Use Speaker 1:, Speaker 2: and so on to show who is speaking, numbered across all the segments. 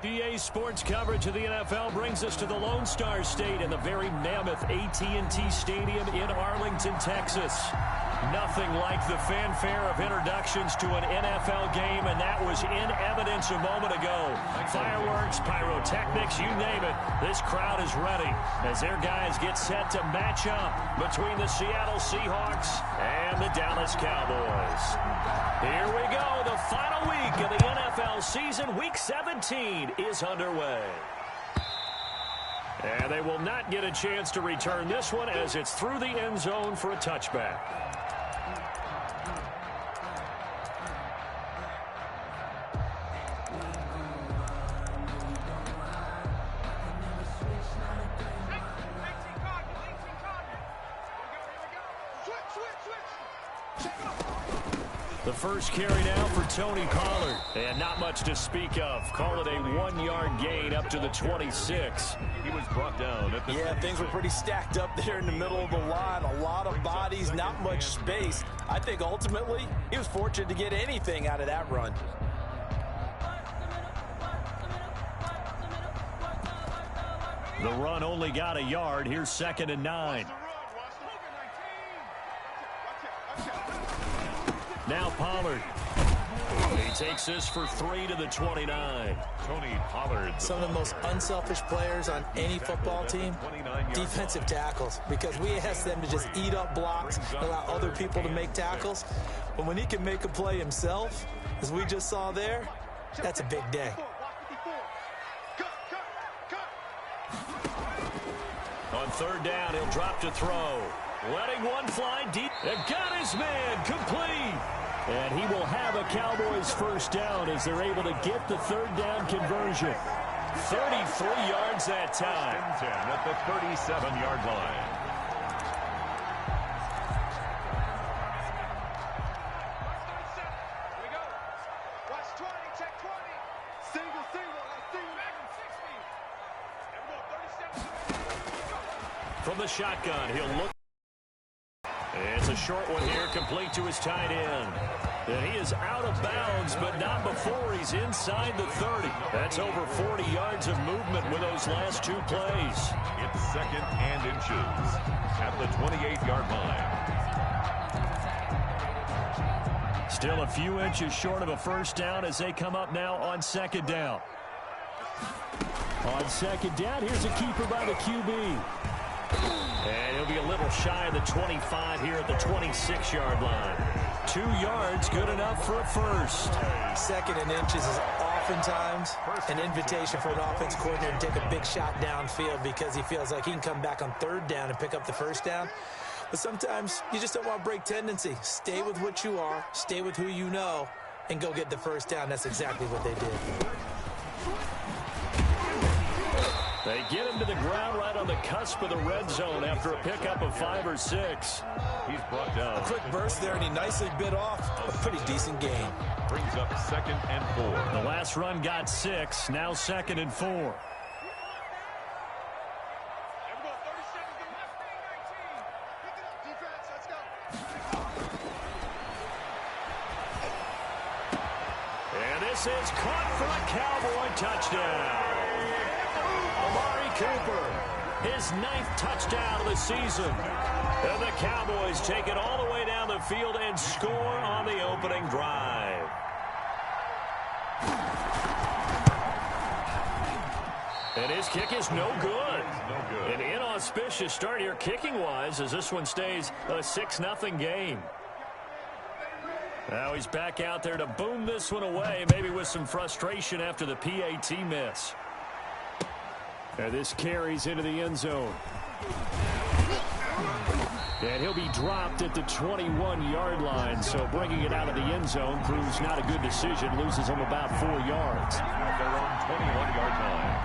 Speaker 1: EA Sports coverage of the NFL brings us to the Lone Star State in the very mammoth AT&T Stadium in Arlington, Texas. Nothing like the fanfare of introductions to an NFL game, and that was in evidence a moment ago. Fireworks, pyrotechnics, you name it. This crowd is ready as their guys get set to match up between the Seattle Seahawks and the Dallas Cowboys. Here we go. The final week of the NFL season, Week 17, is underway. And they will not get a chance to return this one as it's through the end zone for a touchback. The first carry now for Tony Pollard. And not much to speak of. Call it a 1-yard gain up to the 26.
Speaker 2: He was brought down at the
Speaker 3: things were pretty stacked up there in the middle of the line. A lot of bodies, not much space. I think ultimately he was fortunate to get anything out of that run.
Speaker 1: The run only got a yard. Here's 2nd and 9. Now Pollard. He takes this for 3 to the 29.
Speaker 2: Tony Pollard.
Speaker 4: Some of the most unselfish players on any football team, defensive tackles, because we ask them to just eat up blocks and allow other people to make tackles. But when he can make a play himself, as we just saw there, that's a big day.
Speaker 1: On 3rd down, he'll drop to throw. Letting one fly deep. And got his man complete. And he will have a Cowboys first down as they're able to get the 3rd down conversion. 33 yards that time.
Speaker 2: 10 at the 37-yard line.
Speaker 5: Here we go. Watch 20, check 20. Single,
Speaker 1: from the shotgun, he'll look. It's a short one here, complete to his tight end. And he is out of bounds, but not before he's inside the 30. That's over 40 yards of movement with those last 2 plays.
Speaker 2: It's 2nd and inches at the 28-yard line.
Speaker 1: Still a few inches short of a first down as they come up now on 2nd down. On 2nd down, here's a keeper by the QB. And he'll be a little shy of the 25 here at the 26-yard line. 2 yards, good enough for a first.
Speaker 4: 2nd and inches is oftentimes an invitation for an offense coordinator to take a big shot downfield because he feels like he can come back on 3rd down and pick up the first down. But sometimes you just don't want to break tendency. Stay with what you are, stay with who you know, and go get the first down. That's exactly what they did.
Speaker 1: They get him to the ground right on the cusp of the red zone after a pickup of 5 or 6.
Speaker 2: He's brought down.
Speaker 3: A quick burst there, and he nicely bit off a pretty decent gain.
Speaker 2: Brings up 2nd and 4.
Speaker 1: The last run got 6, now 2nd and 4. And this is caught for a Cowboy touchdown. Amari Cooper, his 9th touchdown of the season. And the Cowboys take it all the way down the field and score on the opening drive. And his kick is no good. An inauspicious start here kicking-wise as this one stays a 6-0 game. Now he's back out there to boom this one away, maybe with some frustration after the PAT miss. And this carries into the end zone. And he'll be dropped at the 21-yard line, so bringing it out of the end zone proves not a good decision. Loses him about 4 yards.
Speaker 2: At their own 21-yard line.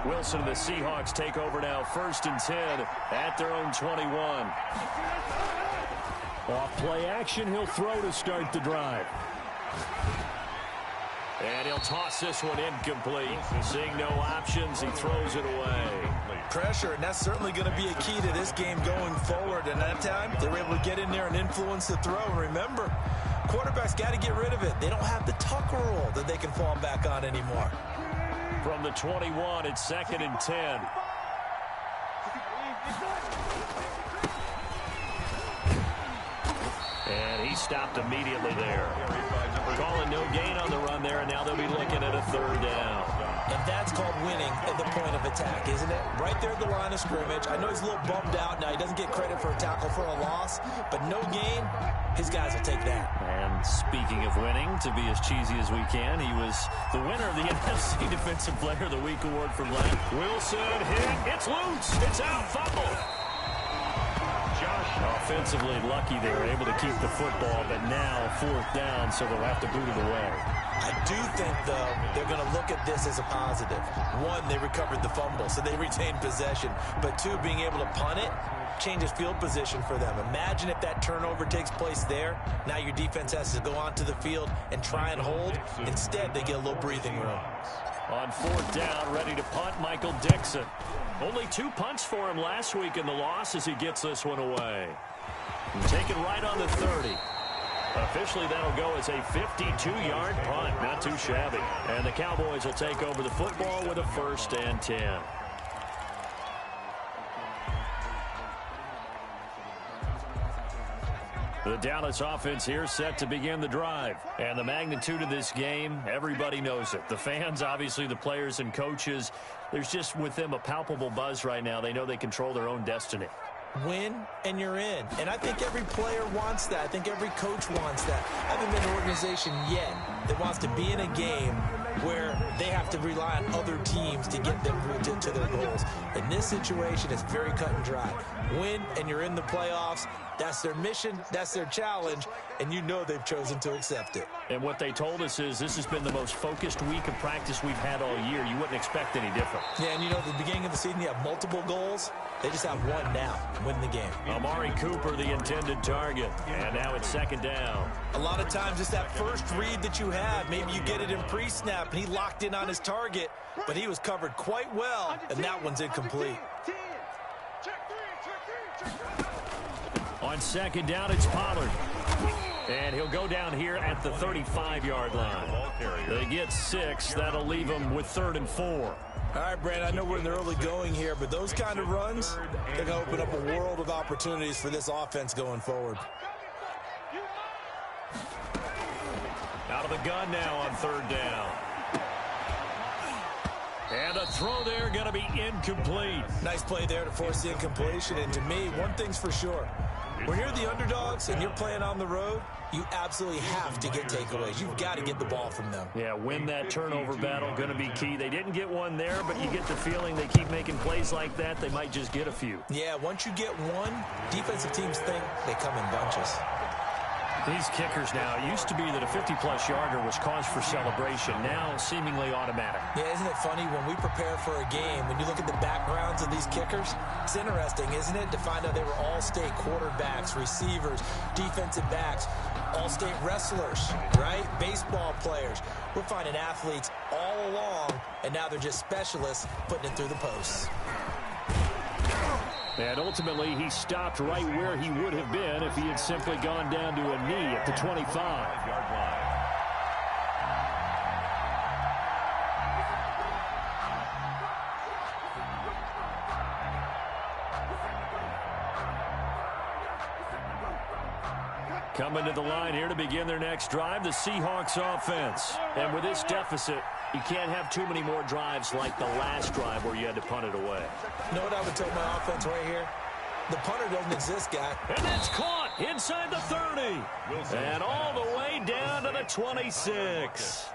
Speaker 1: Wilson and the Seahawks take over now, 1st and 10 at their own 21. Off play action, he'll throw to start the drive. And he'll toss this one incomplete. Seeing no options, he throws it away.
Speaker 3: Pressure, and that's certainly going to be a key to this game going forward. And that time, they were able to get in there and influence the throw. And remember, quarterbacks got to get rid of it. They don't have the Tucker rule that they can fall back on anymore.
Speaker 1: From the 21, it's 2nd and 10. And he stopped immediately there. Calling no gain on the run there, and now they'll be looking at a 3rd down.
Speaker 3: And that's called winning at the point of attack, isn't it? Right there at the line of scrimmage. I know he's a little bummed out now. He doesn't get credit for a tackle for a loss, but no gain, his guys will take that.
Speaker 1: And speaking of winning, to be as cheesy as we can, he was the winner of the NFC Defensive Player of the Week award from last. Wilson hit. It's loose. It's out. Fumble. Offensively lucky they were able to keep the football, but now 4th down, so they'll have to boot it away.
Speaker 3: I do think, though, they're going to look at this as a positive. One, they recovered the fumble, so they retained possession. But two, being able to punt it changes field position for them. Imagine if that turnover takes place there. Now your defense has to go onto the field and try and hold. Instead, they get a little breathing room.
Speaker 1: On 4th down, ready to punt, Michael Dixon. Only 2 punts for him last week in the loss as he gets this one away. Taken right on the 30. Officially, that'll go as a 52-yard punt. Not too shabby. And the Cowboys will take over the football with a 1st and 10. The Dallas offense here set to begin the drive. And the magnitude of this game, everybody knows it. The fans, obviously the players and coaches, there's just with them a palpable buzz right now. They know they control their own destiny.
Speaker 3: Win, and you're in. And I think every player wants that. I think every coach wants that. I haven't been an organization yet that wants to be in a game where they have to rely on other teams to get them to their goals. In this situation, it's very cut and dry. Win, and you're in the playoffs. That's their mission. That's their challenge. And you know they've chosen to accept it.
Speaker 1: And what they told us is this has been the most focused week of practice we've had all year. You wouldn't expect any different.
Speaker 3: Yeah, and you know, at the beginning of the season, you have multiple goals. They just have one now. Win the game.
Speaker 1: Amari Cooper, the intended target. And now it's 2nd down.
Speaker 3: A lot of times it's that first read that you have. Maybe you get it in pre-snap, and he locked in on his target, but he was covered quite well, and that one's incomplete.
Speaker 1: On 2nd down, it's Pollard. And he'll go down here at the 35-yard line. They get 6. That'll leave them with 3rd and 4.
Speaker 3: All right, Brandon, I know we're in the early going here, but those kind of runs, they're going to open up a world of opportunities for this offense going forward.
Speaker 1: Out of the gun now on 3rd down. And a throw there going to be incomplete.
Speaker 3: Nice play there to force the incompletion. And to me, one thing's for sure. When you're the underdogs and you're playing on the road, you absolutely have to get takeaways. You've got to get the ball from them.
Speaker 1: Yeah, win that turnover battle, going to be key. They didn't get one there, but you get the feeling they keep making plays like that, they might just get a few.
Speaker 3: Yeah, once you get one, defensive teams think they come in bunches.
Speaker 1: These kickers now, it used to be that a 50-plus yarder was cause for celebration. Now, seemingly automatic.
Speaker 3: Yeah, isn't it funny when we prepare for a game, when you look at the backgrounds of these kickers, it's interesting, isn't it, to find out they were all-state quarterbacks, receivers, defensive backs, all-state wrestlers, right? Baseball players. We're finding athletes all along, and now they're just specialists putting it through the posts.
Speaker 1: And ultimately, he stopped right where he would have been if he had simply gone down to a knee at the 25-yard line. Coming to the line here to begin their next drive, the Seahawks offense. And with this deficit, you can't have too many more drives like the last drive where you had to punt it away.
Speaker 3: You know what I would tell my offense right here? The punter doesn't exist, guy.
Speaker 1: And that's caught inside the 30. And all the way down to the 26.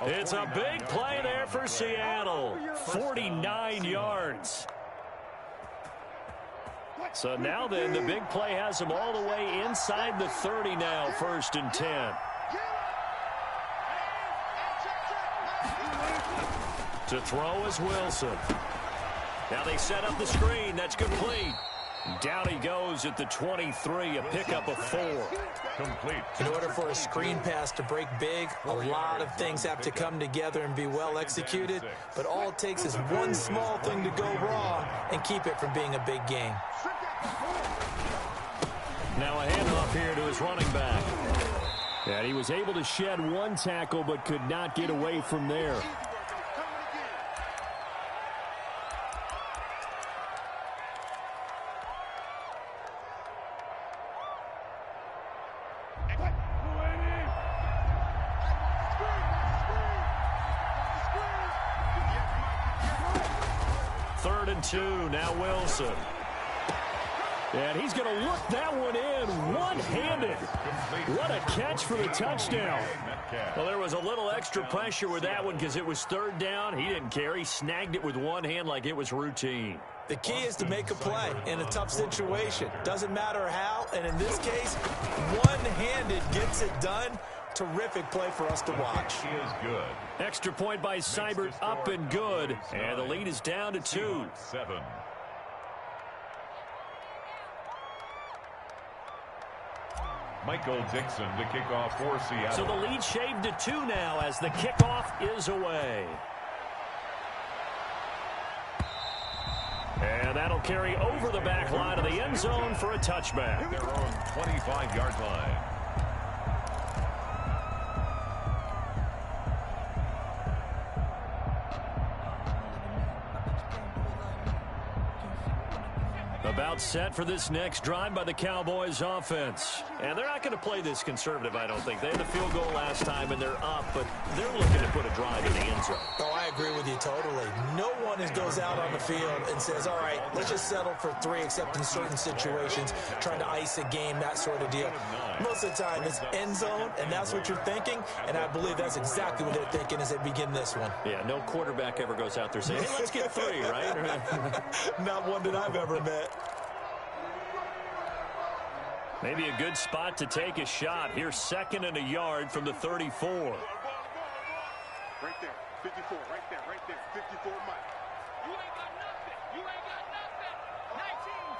Speaker 1: It's a big play there for Seattle. 49 yards. So now then, the big play has them all the way inside the 30 now, 1st and 10. To throw is Wilson. Now they set up the screen. That's complete. Down he goes at the 23, a pickup of 4.
Speaker 2: Complete.
Speaker 3: In order for a screen pass to break big, a lot of things have to come together and be well executed, but all it takes is one small thing to go wrong and keep it from being a big game.
Speaker 1: Now a handoff here to his running back. And he was able to shed one tackle but could not get away from there. Third and 2, now Wilson. And he's going to look that one in one-handed. What a catch for the touchdown. Well, there was a little extra pressure with that one because it was third down. He didn't care. He snagged it with one hand like it was routine.
Speaker 3: The key is to make a play in a tough situation. Doesn't matter how, and in this case, one-handed gets it done. Terrific play for us to watch.
Speaker 2: He is good.
Speaker 1: Extra point by Seibert, up and good. And the lead is down to 2.
Speaker 2: 7. Michael Dixon to kick off for Seattle.
Speaker 1: So the lead shaved to 2 now as the kickoff is away. And that'll carry over the back line of the end zone for a touchback.
Speaker 2: Their own 25-yard line.
Speaker 1: About set for this next drive by the Cowboys offense. And they're not going to play this conservative, I don't think. They had the field goal last time, and they're up, but they're looking to put a drive in the end zone.
Speaker 3: Oh, I agree with you totally. No one goes out on the field and says, all right, let's just settle for 3, except in certain situations, trying to ice a game, that sort of deal. Most of the time, it's end zone, and that's what you're thinking, and I believe that's exactly what they're thinking as they begin this one.
Speaker 1: Yeah, no quarterback ever goes out there saying, hey, let's get 3, right?
Speaker 3: Not one that I've ever met.
Speaker 1: Maybe a good spot to take a shot. Here's 2nd and a yard from the 34.
Speaker 5: Right there, 54, right there, 54 Mike. You ain't got nothing. You ain't got nothing. 19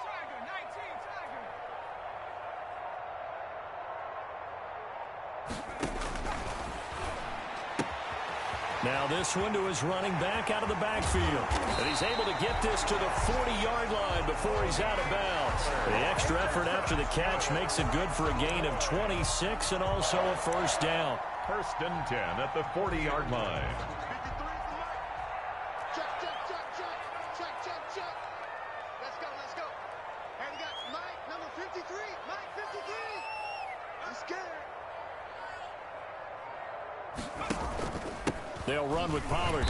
Speaker 5: Tiger, 19 Tiger.
Speaker 1: Now this one to his running back out of the backfield. And he's able to get this to the 40-yard line before he's out of bounds. The extra effort after the catch makes it good for a gain of 26 and also a first down.
Speaker 2: First and 10 at the 40-yard line.
Speaker 5: 53 check. Check. Let's go. And we got Mike, number 53. Mike, 53. I'm scared.
Speaker 1: They'll run with Pollard.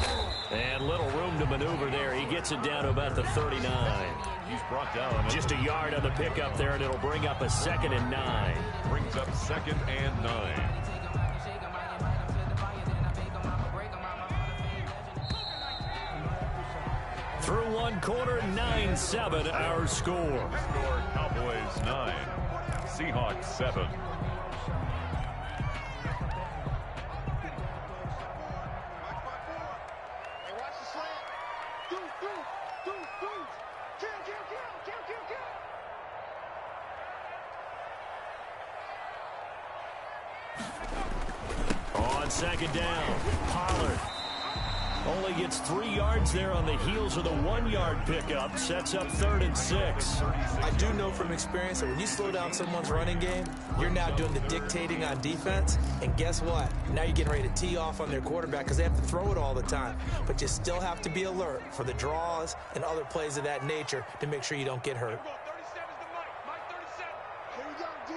Speaker 1: And little room to maneuver there. He gets it down to about the 39.
Speaker 2: He's brought down.
Speaker 1: Just a yard on the pickup there, and it'll bring up a 2nd and 9.
Speaker 2: Brings up 2nd and 9.
Speaker 1: Through one quarter, 9-7 our score.
Speaker 2: Score Cowboys 9. Seahawks 7.
Speaker 1: On 2nd down, Pollard only gets 3 yards there on the heels of the 1-yard pickup. Sets up 3rd and 6.
Speaker 3: I do know from experience that when you slow down someone's running game, you're now doing the dictating on defense. And guess what? Now you're getting ready to tee off on their quarterback because they have to throw it all the time. But you still have to be alert for the draws and other plays of that nature to make sure you don't get hurt.
Speaker 5: 37's the Mike 37. Here we go, D.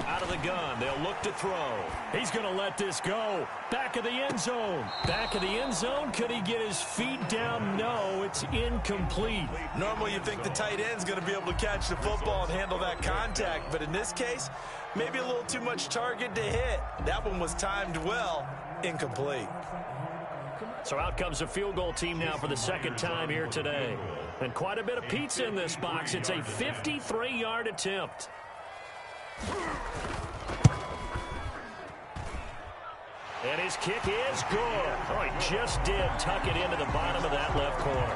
Speaker 1: Out of the gun, they'll look to throw. He's going to let this go. Back of the end zone. Back of the end zone. Could he get his feet down? No, it's incomplete.
Speaker 3: Normally you think the tight end's going to be able to catch the football and handle that contact, but in this case, maybe a little too much target to hit. That one was timed well. Incomplete.
Speaker 1: So out comes a field goal team now for the 2nd time here today. And quite a bit of pizza in this box. It's a 53-yard attempt. And his kick is good. Oh, he just did tuck it into the bottom of that left corner.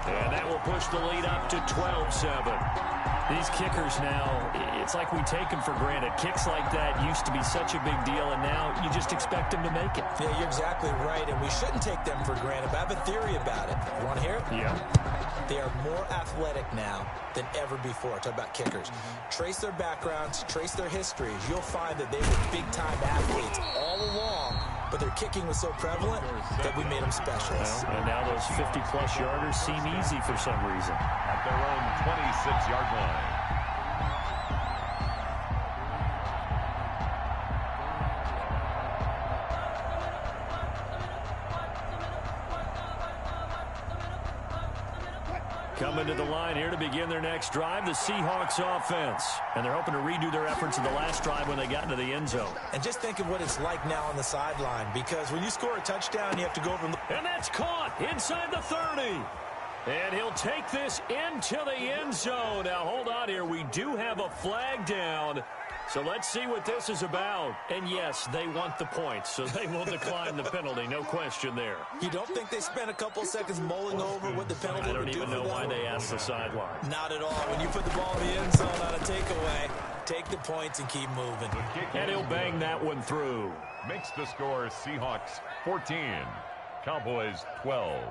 Speaker 1: And that will push the lead up to 12-7. These kickers now, it's like we take them for granted. Kicks like that used to be such a big deal, and now you just expect them to make it.
Speaker 3: Yeah, you're exactly right, and we shouldn't take them for granted. But I have a theory about it. You want to hear it?
Speaker 1: Yeah.
Speaker 3: They are more athletic now than ever before. Talk about kickers. Trace their backgrounds, trace their histories. You'll find that they were big-time athletes all along, but their kicking was so prevalent that we made them specialists.
Speaker 1: Well, and now those 50-plus yarders seem easy for some reason.
Speaker 2: At their own 26-yard line.
Speaker 1: Coming to the line here to begin their next drive, the Seahawks offense. And they're hoping to redo their efforts in the last drive when they got into the end zone.
Speaker 3: And just think of what it's like now on the sideline, because when you score a touchdown, you have to go from the...
Speaker 1: And that's caught inside the 30. And he'll take this into the end zone. Now, hold on here. We do have a flag down. So let's see what this is about. And, yes, they want the points, so they will decline the penalty. No question there.
Speaker 3: You don't think they spent a couple seconds mulling over what the penalty would do?
Speaker 1: I don't even know why they asked the sideline.
Speaker 3: Not at all. When you put the ball in the end zone on a takeaway, take the points and keep moving.
Speaker 1: And he'll bang that one through.
Speaker 2: Makes the score Seahawks 14, Cowboys 12.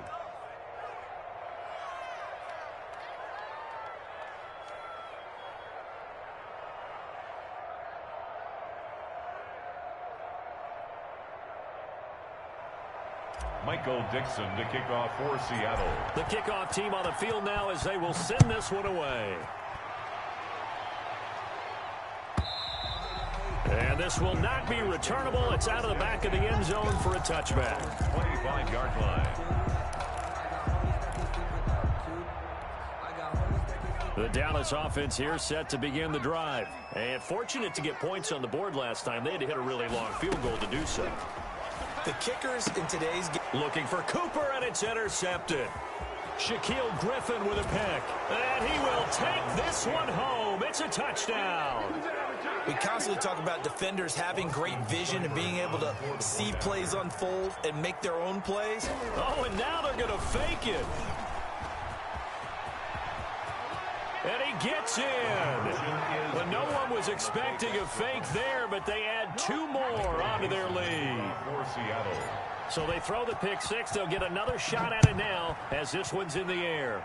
Speaker 2: Michael Dixon to kick off for Seattle.
Speaker 1: The kickoff team on the field now as they will send this one away. And this will not be returnable. It's out of the back of the end zone for a touchback.
Speaker 2: 25-yard line.
Speaker 1: The Dallas offense here set to begin the drive. And fortunate to get points on the board last time. They had to hit a really long field goal to do so.
Speaker 3: The kickers in today's game.
Speaker 1: Looking for Cooper, and it's intercepted. Shaquille Griffin with a pick. And he will take this one home. It's a touchdown.
Speaker 3: We constantly talk about defenders having great vision and being able to see plays unfold and make their own plays.
Speaker 1: Oh, and now they're going to fake it. And he gets in. But no one was expecting a fake there, but they add two more onto their lead.
Speaker 2: For Seattle.
Speaker 1: So they throw the pick six. They'll get another shot at it now as this one's in the air.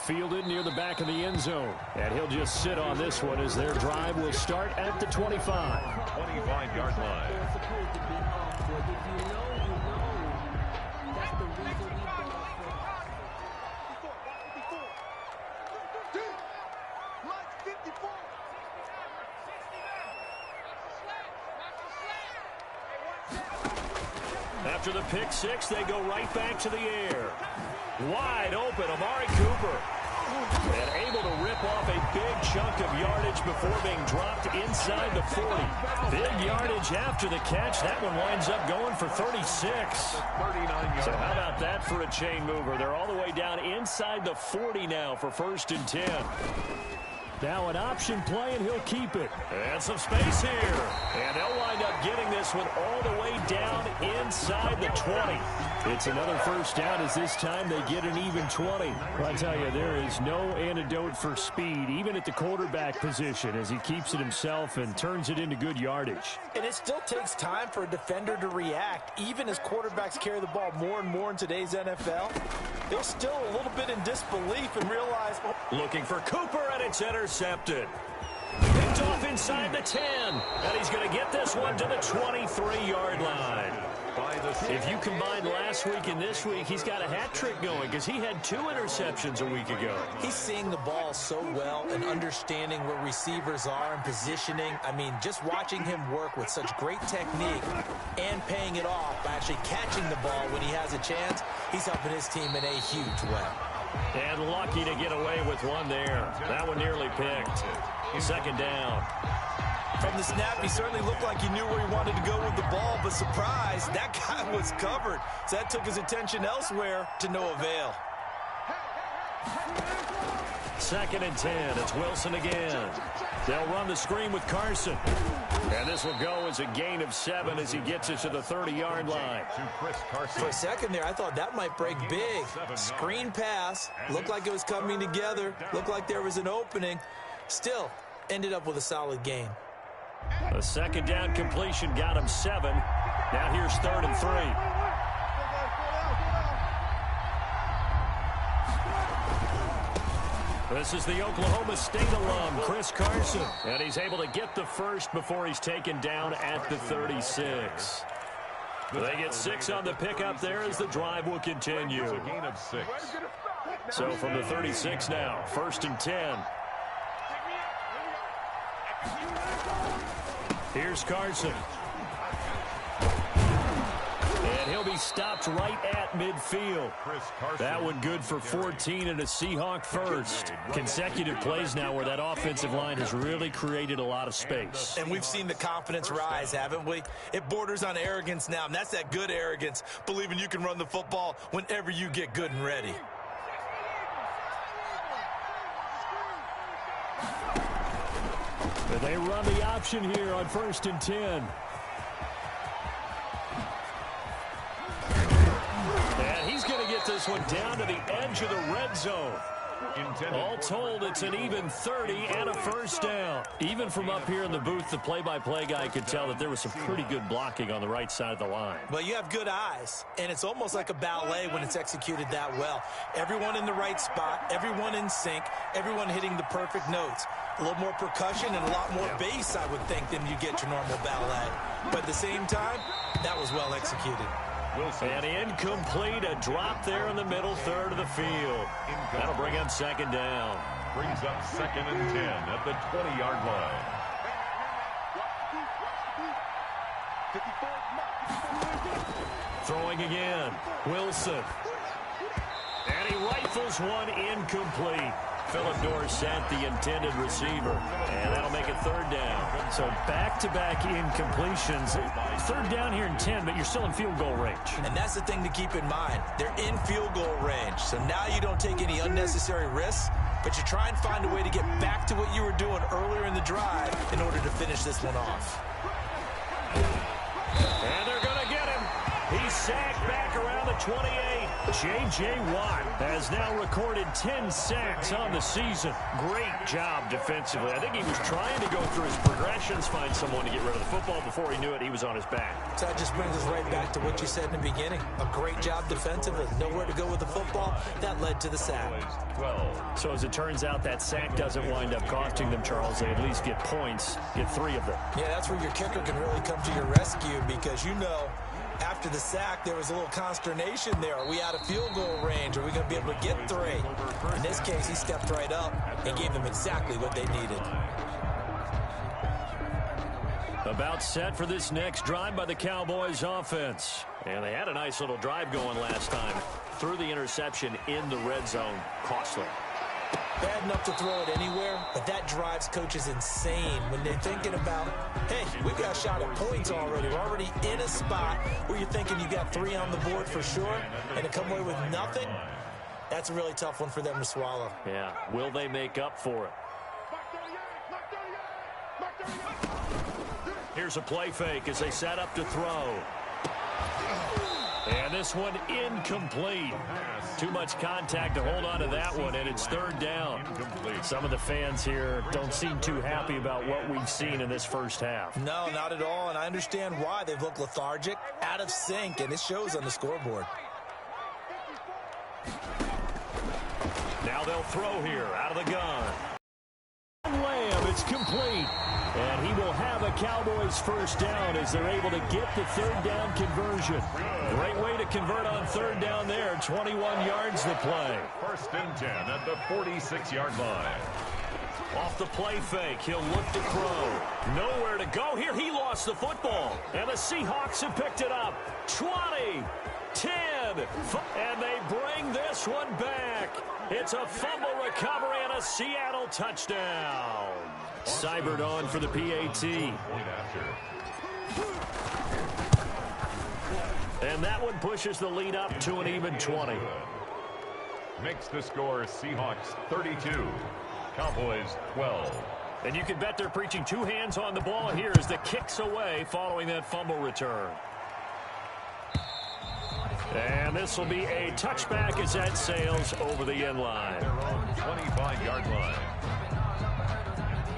Speaker 1: Fielded near the back of the end zone. And he'll just sit on this one as their drive will start at the 25.
Speaker 2: 25-yard line.
Speaker 1: After the pick six, they go right back to the air. Wide open, Amari Cooper. And able to rip off a big chunk of yardage before being dropped inside the 40. Big yardage after the catch. That one winds up going for 36.
Speaker 2: 39 yards.
Speaker 1: So how about that for a chain mover? They're all the way down inside the 40 now for 1st and 10. Now an option play, and he'll keep it. And some space here. And they'll wind up getting this one all the way down inside the 20. It's another first down as this time they get an even 20. I tell you, there is no antidote for speed, even at the quarterback position, as he keeps it himself and turns it into good yardage.
Speaker 3: And it still takes time for a defender to react, even as quarterbacks carry the ball more and more in today's NFL. They're still a little bit in disbelief and realize...
Speaker 1: Looking for Cooper, and it's intercepted. Picked off inside the 10. And he's going to get this one to the 23-yard line. If you combine last week and this week, he's got a hat trick going because he had 2 interceptions a week ago.
Speaker 3: He's seeing the ball so well and understanding where receivers are and positioning. I mean, just watching him work with such great technique and paying it off by actually catching the ball when he has a chance, he's helping his team in a huge way.
Speaker 1: And lucky to get away with one there. That one nearly picked. 2nd down.
Speaker 3: From the snap, he certainly looked like he knew where he wanted to go with the ball, but surprise, that guy was covered. So that took his attention elsewhere to no avail.
Speaker 1: 2nd and 10. It's Wilson again. They'll run the screen with Carson. And this will go as a gain of 7 as he gets it to the 30-yard line.
Speaker 3: For a second there, I thought that might break big. Screen pass. Looked like it was coming together. Looked like there was an opening. Still, ended up with a solid gain.
Speaker 1: A 2nd down completion got him 7. Now here's 3rd and 3. This is the Oklahoma State alum, Chris Carson. And he's able to get the first before he's taken down at the 36. They get 6 on the pickup there as the drive will continue.
Speaker 2: A gain of 6.
Speaker 1: So from the 36 now, 1st and 10. Here's Carson. And he'll be stopped right at midfield. That one good for 14 and a Seahawk first. Consecutive plays now where that offensive line has really created a lot of space.
Speaker 3: And we've seen the confidence rise, haven't we? It borders on arrogance now, and that's that good arrogance, believing you can run the football whenever you get good and ready.
Speaker 1: And they run the option here on 1st and 10. And he's going to get this one down to the edge of the red zone. All told, it's an even 30 and a first down. Even from up here in the booth, the play-by-play guy could tell that there was some pretty good blocking on the right side of the line.
Speaker 3: Well, you have good eyes, and it's almost like a ballet when it's executed that well. Everyone in the right spot, everyone in sync, everyone hitting the perfect notes. A little more percussion and a lot more bass, I would think, than you get your normal ballet. But at the same time, that was well executed.
Speaker 1: And incomplete, a drop there in the middle third of the field. That'll bring up 2nd down.
Speaker 2: Brings up 2nd and 10 at the 20-yard line.
Speaker 1: Throwing again, Wilson. And he rifles one incomplete. Philip Dorsett, the intended receiver. And that'll make it 3rd down. So back-to-back incompletions. 3rd down here in 10, but you're still in field goal range.
Speaker 3: And that's the thing to keep in mind. They're in field goal range. So now you don't take any unnecessary risks, but you try and find a way to get back to what you were doing earlier in the drive in order to finish this one off.
Speaker 1: And they're going to get him. He's sacked back around the 28. J.J. Watt has now recorded 10 sacks on the season. Great job defensively. I think he was trying to go through his progressions, find someone to get rid of the football. Before he knew it, he was on his back.
Speaker 3: So that just brings us right back to what you said in the beginning. A great job defensively. Nowhere to go with the football. That led to the sack.
Speaker 1: So as it turns out, that sack doesn't wind up costing them, Charles. They at least get points, get 3 of them.
Speaker 3: Yeah, that's where your kicker can really come to your rescue because you know after the sack, there was a little consternation there. Are we out of field goal range? Are we going to be able to get 3? In this case, he stepped right up and gave them exactly what they needed.
Speaker 1: About set for this next drive by the Cowboys offense. And they had a nice little drive going last time. Threw the interception in the red zone. Costly.
Speaker 3: Bad enough to throw it anywhere, but that drives coaches insane when they're thinking about, hey, we've got a shot at points already. We're already in a spot where you're thinking you got 3 on the board for sure, and to come away with nothing, that's a really tough one for them to swallow.
Speaker 1: Yeah, will they make up for it? Here's a play fake as they set up to throw. And this one incomplete. Too much contact to hold on to that one, and it's 3rd down. Some of the fans here don't seem too happy about what we've seen in this first half.
Speaker 3: No, not at all, and I understand why. They've looked lethargic, out of sync, and it shows on the scoreboard.
Speaker 1: Now they'll throw here out of the gun. Lamb, it's complete. And he will have a Cowboys first down as they're able to get the 3rd down conversion. Great way to convert on 3rd down there. 21 yards the play.
Speaker 2: 1st and 10 at the 46-yard line.
Speaker 1: Off the play fake, he'll look to throw. Nowhere to go here. He lost the football. And the Seahawks have picked it up. 20, 10, and they bring this one back. It's a fumble recovery and a Seattle touchdown. Seibert on for the PAT. And that one pushes the lead up to an even 20.
Speaker 2: makes the score Seahawks 32, Cowboys 12.
Speaker 1: And you can bet they're preaching two hands on the ball here as the kick's away following that fumble return. And this will be a touchback as that sails over the end line.
Speaker 2: Their own 25-yard line.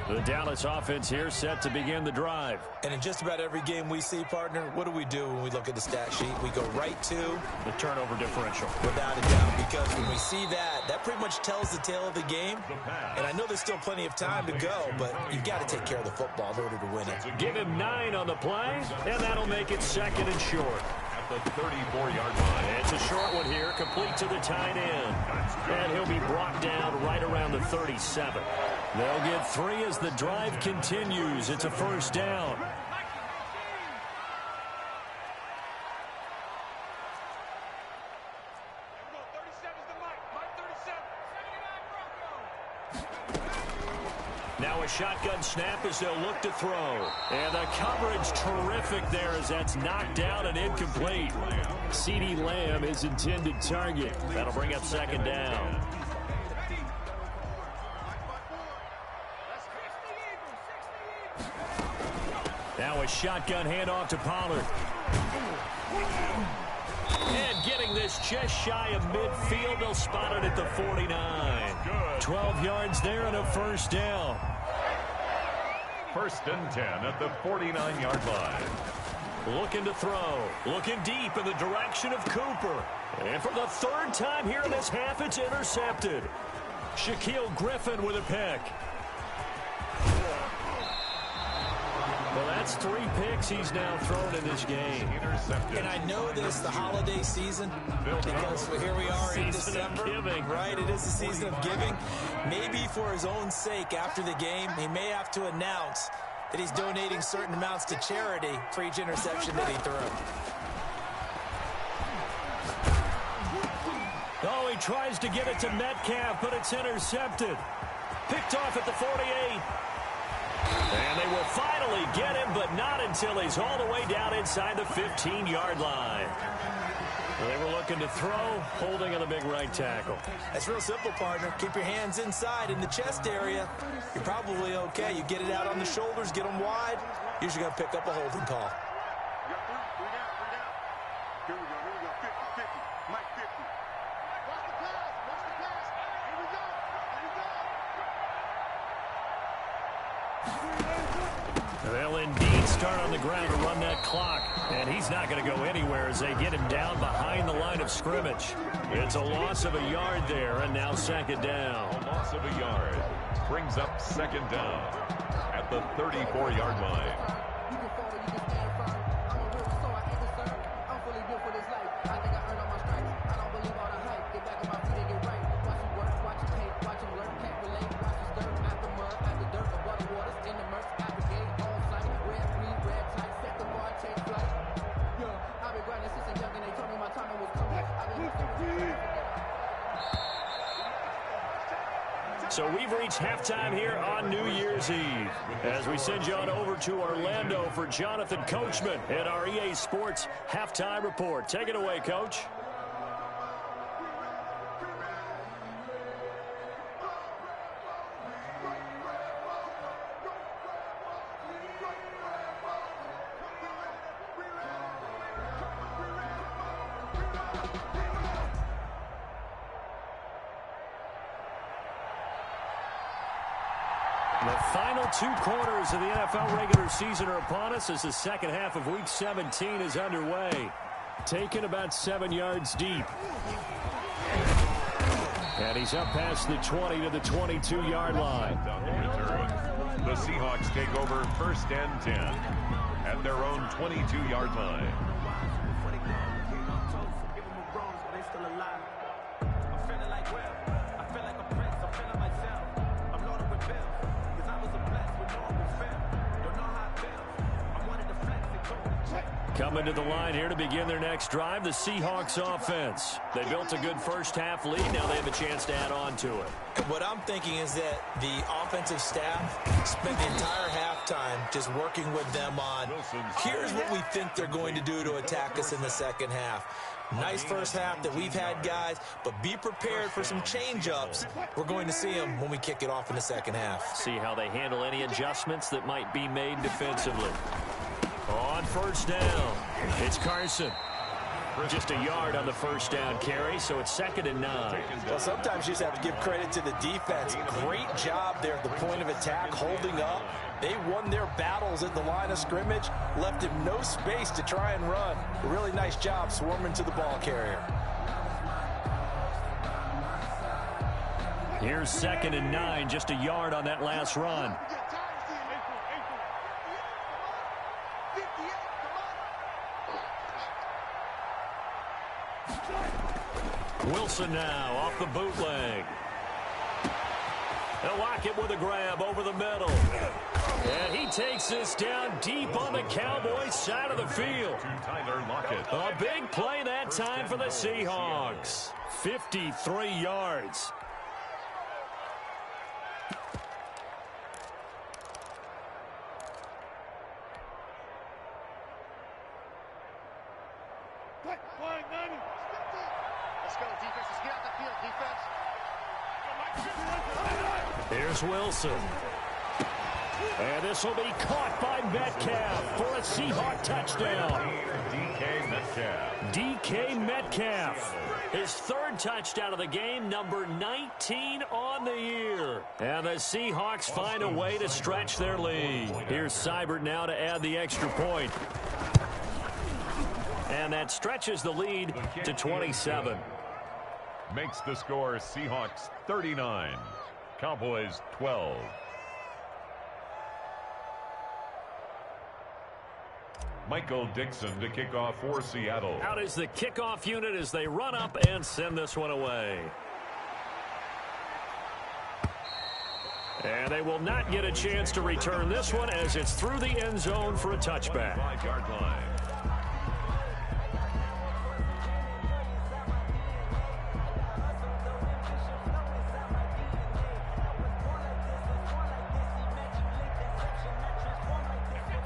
Speaker 1: The Dallas offense here set to begin the drive.
Speaker 3: And in just about every game we see, partner, what do we do when we look at the stat sheet? We go right to
Speaker 1: the turnover differential.
Speaker 3: Without a doubt, because when we see that, that pretty much tells the tale of the game. And I know there's still plenty of time to go, but you've got to take care of the football in order to win it.
Speaker 1: Give him 9 on the play, and that'll make it 2nd and short.
Speaker 2: The 34-yard line.
Speaker 1: It's a short one here, complete to the tight end. And he'll be brought down right around the 37. They'll get 3 as the drive continues. It's a first down. Now a shotgun snap as they'll look to throw. And the coverage terrific there as that's knocked down and incomplete. CeeDee Lamb is intended target. That'll bring up 2nd down. Now a shotgun handoff to Pollard. And getting this just shy of midfield, they'll spot it at the 49. 12 yards there and a first down.
Speaker 2: 1st and 10 at the 49-yard line.
Speaker 1: Looking to throw. Looking deep in the direction of Cooper. And for the 3rd time here in this half, it's intercepted. Shaquill Griffin with a pick. Well, that's 3 picks he's now thrown in this game.
Speaker 3: And I know this, the holiday season, because here we are in December. Right, it is the season of giving. Maybe for his own sake, after the game, he may have to announce that he's donating certain amounts to charity for each interception that he threw.
Speaker 1: Oh, he tries to get it to Metcalf, but it's intercepted. Picked off at the 48. And they will finally get him, but not until he's all the way down inside the 15-yard line. They were looking to throw, holding on the big right tackle.
Speaker 3: That's real simple, partner. Keep your hands inside in the chest area. You're probably okay. You get it out on the shoulders, get them wide. Usually going to pick up a holding call.
Speaker 5: Here we go. 50, 50. Mike 50. Watch the pass. Here we go.
Speaker 1: They'll indeed start on the ground to run that clock. And he's not going to go anywhere as they get him down behind the line of scrimmage. It's a loss of a yard there, and now 2nd down.
Speaker 2: A loss of a yard brings up 2nd down at the 34-yard line.
Speaker 1: So we've reached halftime here on New Year's Eve as we send you on over to Orlando for Jonathan Coachman at our EA Sports Halftime Report. Take it away, Coach. The final 2 quarters of the NFL regular season are upon us as the 2nd half of Week 17 is underway. Taken about 7 yards deep. And he's up past the 20 to the 22-yard line.
Speaker 2: The Seahawks take over 1st and 10 at their own 22-yard line.
Speaker 1: Coming to the line here to begin their next drive, the Seahawks offense. They built a good first half lead. Now they have a chance to add on to it.
Speaker 3: What I'm thinking is that the offensive staff spent the entire halftime just working with them on, here's what we think they're going to do to attack us in the 2nd half. Nice first half that we've had, guys, but be prepared for some change-ups. We're going to see them when we kick it off in the second half.
Speaker 1: See how they handle any adjustments that might be made defensively. On first down, it's Carson. Just a yard on the first down carry, so it's 2nd and 9.
Speaker 3: Well, sometimes you just have to give credit to the defense. Great job there at the point of attack, holding up. They won their battles at the line of scrimmage, left him no space to try and run. A really nice job swarming to the ball carrier.
Speaker 1: Here's 2nd and 9, just a yard on that last run. Wilson now off the bootleg. They'll lock it with a grab over the middle. And he takes this down deep on the Cowboys side of the field.
Speaker 2: Tyler Lockett.
Speaker 1: A big play that time for the Seahawks. 53 yards.
Speaker 5: Let's go, defense. Let's get out the field, defense.
Speaker 1: Here's Wilson. And this will be caught by Metcalf for a Seahawk touchdown.
Speaker 2: DK Metcalf.
Speaker 1: DK Metcalf. His 3rd touchdown of the game, number 19 on the year. And the Seahawks find a way to stretch their lead. Here's Seibert now to add the extra point. And that stretches the lead to 27.
Speaker 2: Makes the score Seahawks 39, Cowboys 12. Michael Dixon to kick off for Seattle.
Speaker 1: Out is the kickoff unit as they run up and send this one away. And they will not get a chance to return this one as it's through the end zone for a touchback.
Speaker 2: 5-yard line.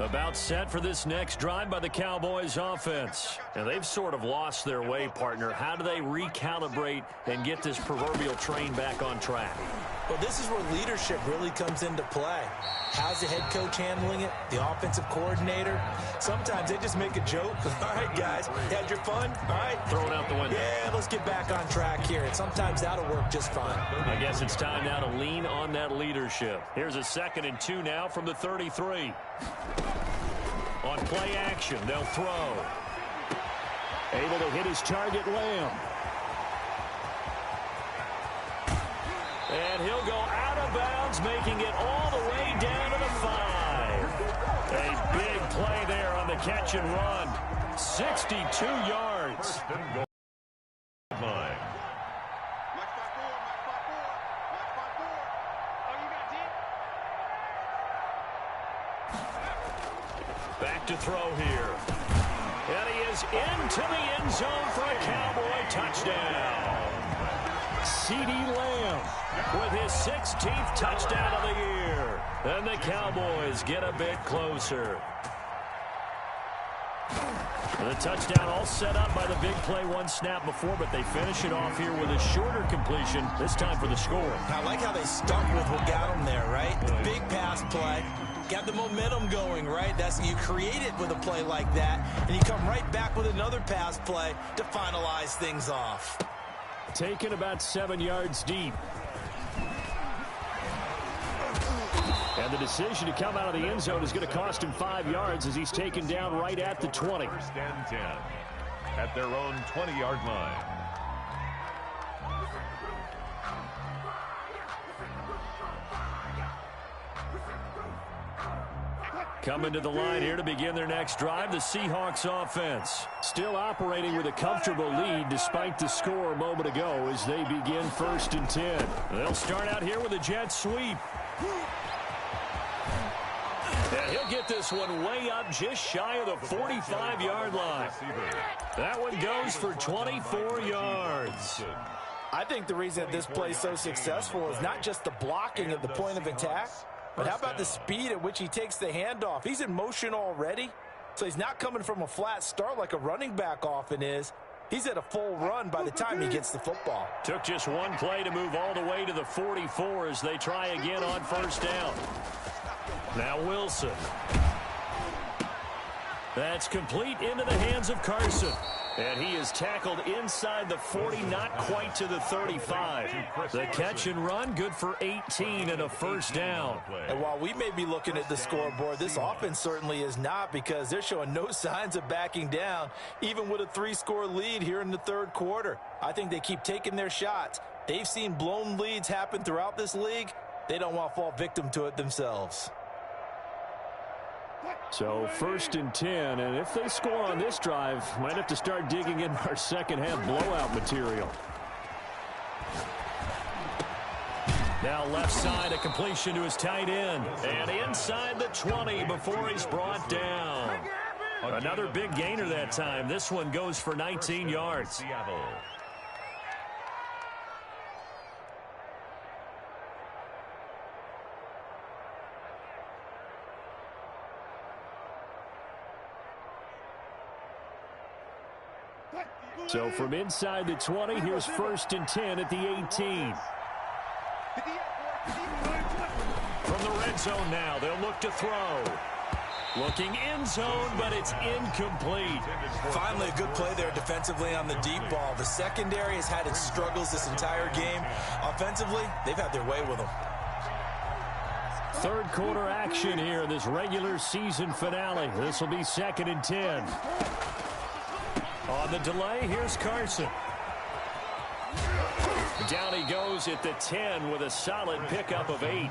Speaker 1: About set for this next drive by the Cowboys offense. And they've sort of lost their way, partner. How do they recalibrate and get this proverbial train back on track?
Speaker 3: Well, this is where leadership really comes into play. How's the head coach handling it? The offensive coordinator? Sometimes they just make a joke. All right, guys, you had your fun? All right.
Speaker 1: Throw it out the window.
Speaker 3: Yeah, let's get back on track here. And sometimes that'll work just fine.
Speaker 1: I guess it's time now to lean on that leadership. Here's a 2nd and 2 now from the 33. On play action, they'll throw. Able to hit his target, Lamb. And he'll go out of bounds, making it all the way down to the 5. A big play there on the catch and run. 62 yards. Back to throw here. And he is into the end zone for a Cowboy touchdown. CeeDee Lamb with his 16th touchdown of the year. And the Cowboys get a bit closer. The touchdown all set up by the big play one snap before, but they finish it off here with a shorter completion, this time for the score.
Speaker 3: I like how they stuck with what got them there, right? The big pass play. Got the momentum going, right? You create it with a play like that, and you come right back with another pass play to finalize things off.
Speaker 1: Taken about 7 yards deep. And the decision to come out of the end zone is going to cost him 5 yards as he's taken down right at the 20.
Speaker 2: 1st and 10 at their own 20-yard line.
Speaker 1: Coming to the line here to begin their next drive, the Seahawks offense. Still operating with a comfortable lead despite the score a moment ago as they begin 1st and 10. They'll start out here with a jet sweep. And he'll get this one way up just shy of the 45-yard line. That one goes for 24 yards.
Speaker 3: I think the reason that this play is so successful is not just the blocking at the point of attack, but how about the speed at which he takes the handoff? He's in motion already, so he's not coming from a flat start like a running back often is. He's at a full run by the time he gets the football.
Speaker 1: Took just one play to move all the way to the 44 as they try again on first down. Now Wilson. That's complete into the hands of Carson. And he is tackled inside the 40, not quite to the 35. The catch and run, good for 18 and a first down.
Speaker 3: And while we may be looking at the scoreboard, this offense certainly is not, because they're showing no signs of backing down, even with a 3-score lead here in the third quarter. I think they keep taking their shots. They've seen blown leads happen throughout this league. They don't want to fall victim to it themselves.
Speaker 1: So 1st and 10, and if they score on this drive, might have to start digging in our second half blowout material. Now left side, a completion to his tight end, and inside the 20 before he's brought down. Another big gainer that time. This one goes for 19 yards. So from inside the 20, here's 1st and 10 at the 18. From the red zone now, they'll look to throw. Looking end zone, but it's incomplete.
Speaker 3: Finally, a good play there defensively on the deep ball. The secondary has had its struggles this entire game. Offensively, they've had their way with them.
Speaker 1: Third quarter action here in this regular season finale. This will be 2nd and 10. On the delay, here's Carson. Down he goes at the 10 with a solid pickup of 8.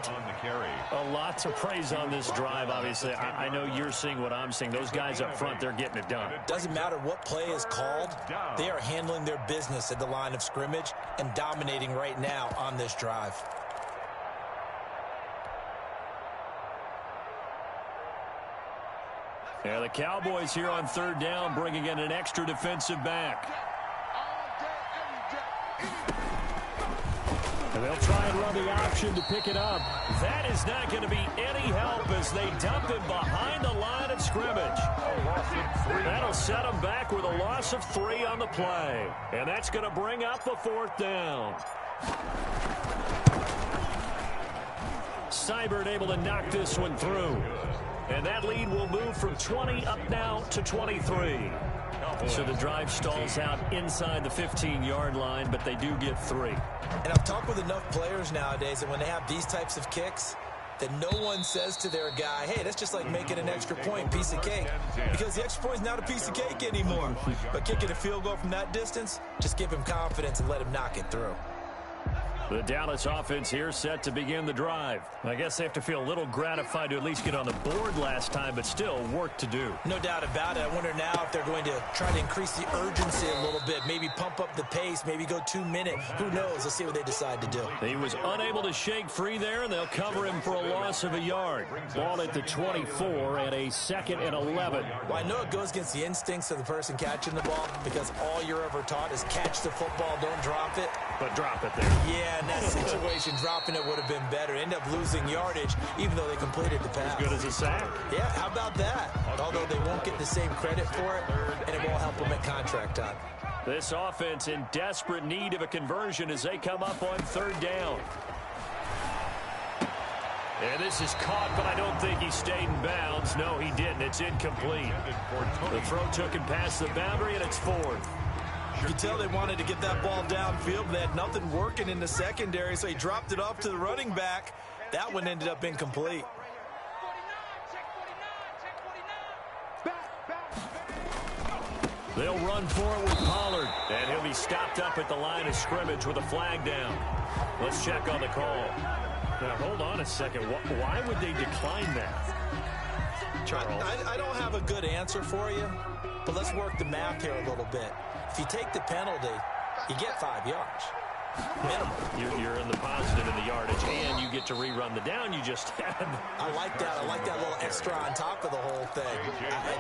Speaker 1: A lot to praise on this drive, obviously. I know you're seeing what I'm seeing. Those guys up front, they're getting it done.
Speaker 3: Doesn't matter what play is called. They are handling their business at the line of scrimmage and dominating right now on this drive.
Speaker 1: Yeah, the Cowboys here on 3rd down, bringing in an extra defensive back. And they'll try and run the option to pick it up. That is not going to be any help as they dump him behind the line of scrimmage. That'll set them back with a loss of 3 on the play. And that's going to bring up the 4th down. Seibert able to knock this one through. And that lead will move from 20 up now to 23. So the drive stalls out inside the 15-yard line, but they do get 3.
Speaker 3: And I've talked with enough players nowadays that when they have these types of kicks, that no one says to their guy, hey, that's just like making an extra point, piece of cake. Because the extra point is not a piece of cake anymore. But kicking a field goal from that distance, just give him confidence and let him knock it through.
Speaker 1: The Dallas offense here set to begin the drive. I guess they have to feel a little gratified to at least get on the board last time, but still work to do.
Speaker 3: No doubt about it. I wonder now if they're going to try to increase the urgency a little bit, maybe pump up the pace, maybe go 2-minute. Who knows? Let's see what they decide to do.
Speaker 1: He was unable to shake free there, and they'll cover him for a loss of a yard. Ball at the 24 and a 2nd and 11.
Speaker 3: Well, I know it goes against the instincts of the person catching the ball because all you're ever taught is catch the football, don't drop it.
Speaker 1: But drop it there.
Speaker 3: Yeah, in that situation, dropping it would have been better. End up losing yardage, even though they completed the pass.
Speaker 1: As good as a sack.
Speaker 3: Yeah, how about that? Although they won't get the same credit for it, and it won't help them at contract time.
Speaker 1: This offense in desperate need of a conversion as they come up on 3rd down. And this is caught, but I don't think he stayed in bounds. No, he didn't. It's incomplete. The throw took him past the boundary, and it's 4th.
Speaker 3: You can tell they wanted to get that ball downfield, but they had nothing working in the secondary, so he dropped it off to the running back. That one ended up incomplete.
Speaker 1: They'll run forward with Pollard, and he'll be stopped up at the line of scrimmage with a flag down. Let's check on the call. Now, hold on a second. Why would they decline that? Charles?
Speaker 3: I don't have a good answer for you, but let's work the math here a little bit. If you take the penalty, you get 5 yards. Minimum.
Speaker 1: You're in the positive in the yardage, and you get to rerun the down you just had.
Speaker 3: I like that. I like that little extra on top of the whole thing.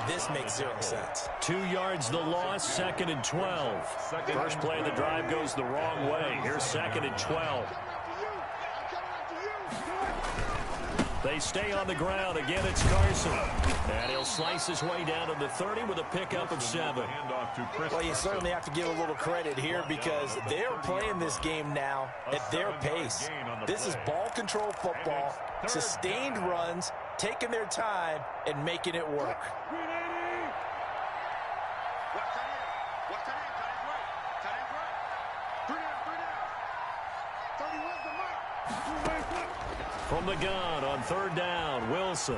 Speaker 3: This makes 0 sense.
Speaker 1: 2 yards the loss, 2nd and 12. First play of the drive goes the wrong way. Here's 2nd and 12. They stay on the ground. Again, it's Carson. And he'll slice his way down to the 30 with a pickup of 7.
Speaker 3: Well, you certainly have to give a little credit here because they're playing this game now at their pace. This is ball control football, sustained runs, taking their time, and making it work.
Speaker 1: From the gun on 3rd down, Wilson.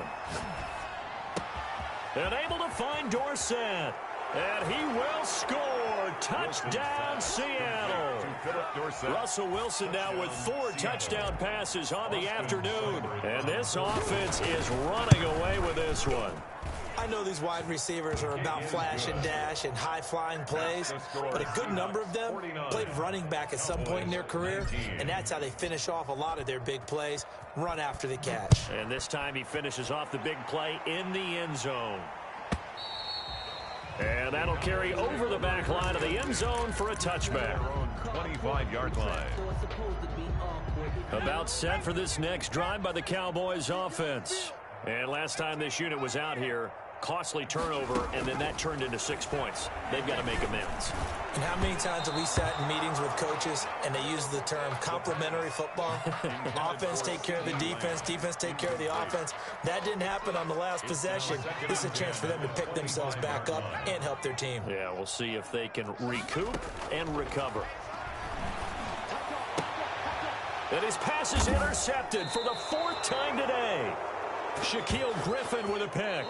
Speaker 1: And able to find Dorsett. And he will score. Touchdown, Seattle. Russell Wilson now with 4 touchdown passes on the afternoon. And this offense is running away with this one.
Speaker 3: I know these wide receivers are about flash and dash and high-flying plays, but a good number of them played running back at some point in their career, and that's how they finish off a lot of their big plays, run after the catch.
Speaker 1: And this time he finishes off the big play in the end zone. And that'll carry over the back line of the end zone for a touchback.
Speaker 2: 25-yard line.
Speaker 1: About set for this next drive by the Cowboys offense. And last time this unit was out here, costly turnover, and then that turned into 6 points. They've got to make amends.
Speaker 3: And how many times have we sat in meetings with coaches and they use the term complementary football? Offense take care of the defense, defense take care of the offense. That didn't happen on the last possession. This is a chance for them to pick themselves back up and help their team.
Speaker 1: Yeah, we'll see if they can recoup and recover. And his pass is intercepted for the 4th time today. Shaquille Griffin with a pick.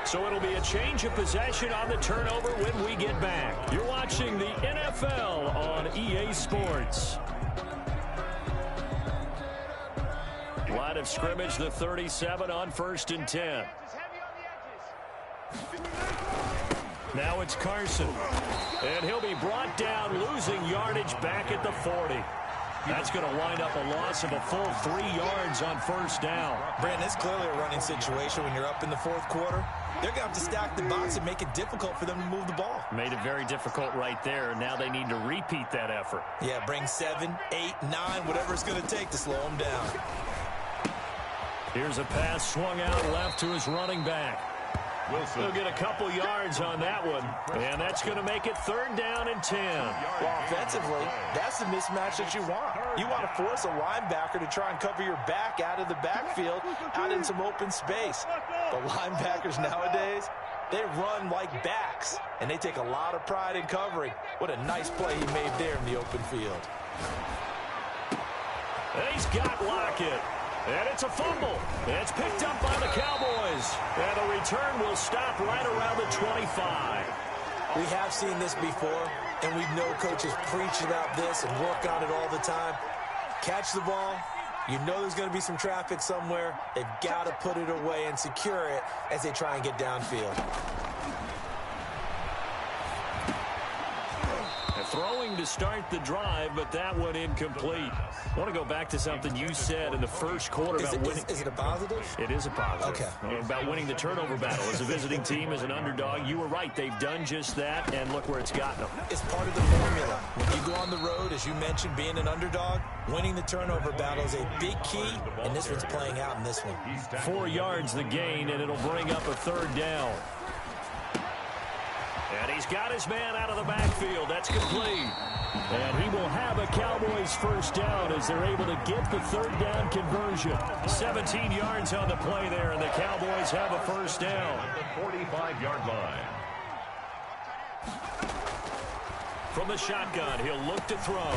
Speaker 1: So it'll be a change of possession on the turnover when we get back. You're watching the NFL on EA Sports. Line of scrimmage, the 37 on 1st and 10. Now it's Carson. And he'll be brought down, losing yardage back at the 40. That's going to wind up a loss of a full 3 yards on 1st down.
Speaker 3: Brandon, it's clearly a running situation when you're up in the 4th quarter. They're going to have to stack the box and make it difficult for them to move the ball.
Speaker 1: Made it very difficult right there. Now they need to repeat that effort.
Speaker 3: Yeah, bring 7, 8, 9, whatever it's going to take to slow them down.
Speaker 1: Here's a pass swung out left to his running back.
Speaker 2: Wilson.
Speaker 1: He'll get a couple yards on that one, and that's going to make it 3rd down and 10.
Speaker 3: Well, offensively, that's the mismatch that you want. You want to force a linebacker to try and cover your back out of the backfield, out in some open space. The linebackers nowadays, they run like backs, and they take a lot of pride in covering. What a nice play he made there in the open field.
Speaker 1: And he's got Lockett. And it's a fumble. It's picked up by the Cowboys. And the return will stop right around the 25.
Speaker 3: We have seen this before, and we know coaches preach about this and work on it all the time. Catch the ball. You know there's going to be some traffic somewhere. They've got to put it away and secure it as they try and get downfield.
Speaker 1: Throwing to start the drive, but that one incomplete. I want to go back to something you said in the first quarter about winning.
Speaker 3: Is it a positive?
Speaker 1: It is a positive.
Speaker 3: Okay.
Speaker 1: About winning the turnover battle. As a visiting team, as an underdog, you were right. They've done just that, and look where it's gotten them.
Speaker 3: It's part of the formula. When you go on the road, as you mentioned, being an underdog, winning the turnover battle is a big key, and this one's playing out in this one.
Speaker 1: 4 yards the gain, and it'll bring up a 3rd down. And he's got his man out of the backfield. That's complete. And he will have a Cowboys 1st down as they're able to get the 3rd down conversion. 17 yards on the play there, and the Cowboys have a 1st down.
Speaker 2: At the 45-yard line.
Speaker 1: From the shotgun, he'll look to throw.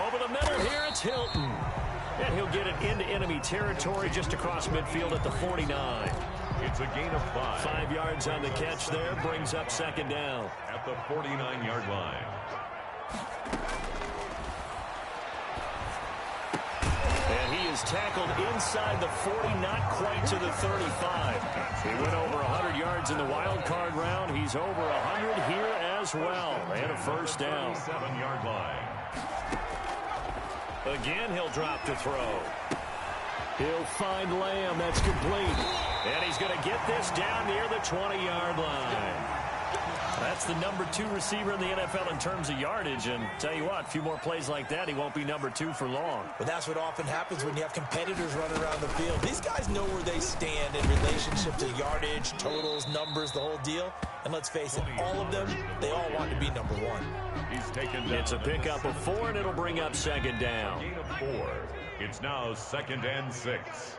Speaker 1: Over the middle here, it's Hilton. And he'll get it into enemy territory just across midfield at the 49.
Speaker 2: It's a gain of 5.
Speaker 1: 5 yards on the catch there, brings up 2nd down.
Speaker 2: At the 49-yard line.
Speaker 1: And he is tackled inside the 40, not quite to the 35. He went over 100 yards in the wild card round. He's over 100 here as well. And a 1st down.
Speaker 2: 7-yard line.
Speaker 1: Again, he'll drop to throw. He'll find Lamb. That's complete. And he's going to get this down near the 20-yard line. That's the number 2 receiver in the NFL in terms of yardage. And tell you what, a few more plays like that, he won't be number 2 for long.
Speaker 3: But that's what often happens when you have competitors running around the field. These guys know where they stand in relationship to yardage, totals, numbers, the whole deal. And let's face it, all of them, they all want to be number 1.
Speaker 2: He's taken down.
Speaker 1: It's a pickup of 4, and it'll bring up second down.
Speaker 2: Gain of 4. It's now 2nd and 6.